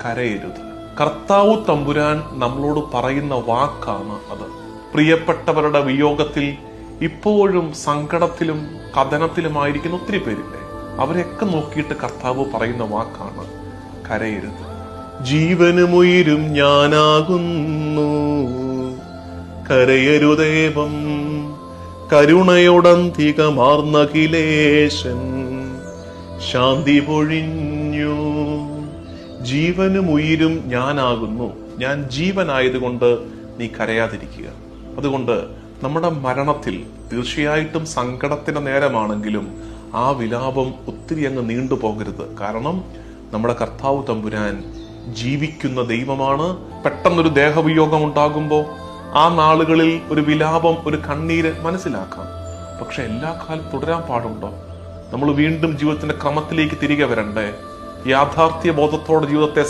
കരയരുത്. കർത്താവ് തമ്പുരാൻ നമ്മളോട് പറയുന്ന വാക്കാണ് അത്. പ്രിയപ്പെട്ടവരുടെ വിയോഗത്തിൽ ഇപ്പോഴും സങ്കടത്തിലും കഥനത്തിലുമായിരിക്കുന്ന ഒത്തിരി പേരില്ലേ? അവരെയൊക്കെ നോക്കിയിട്ട് കർത്താവ് പറയുന്ന വാക്കാണ് കരയരുത്. ജീവനുമുയിരും ഞാനാകുന്നു, കരയരുദേവം കരുണയോടന്തികമാർന്നഖിലേശൻ ശാന്തി പൊഴിഞ്ഞു. ജീവനും ഉയിരും ഞാനാകുന്നു. ഞാൻ ജീവനായതുകൊണ്ട് നീ കരയാതിരിക്കുക. അതുകൊണ്ട് നമ്മുടെ മരണത്തിൽ തീർച്ചയായിട്ടും സങ്കടത്തിന്റെ നേരമാണെങ്കിലും ആ വിലാപം ഒത്തിരി അങ്ങ് നീണ്ടുപോകരുത്. കാരണം നമ്മുടെ കർത്താവ് തമ്പുരാൻ ജീവിക്കുന്ന ദൈവമാണ്. പെട്ടെന്നൊരു ദേഹവിയോഗം ഉണ്ടാകുമ്പോൾ ആ നാളുകളിൽ ഒരു വിലാപം, ഒരു കണ്ണീര് മനസ്സിലാക്കാം. പക്ഷെ എല്ലാ കാലം തുടരാൻ പാടുണ്ടോ? നമ്മൾ വീണ്ടും ജീവിതത്തിന്റെ ക്രമത്തിലേക്ക് തിരികെ വരണ്ടേ? യാഥാർത്ഥ്യ ബോധത്തോടെ ജീവിതത്തെ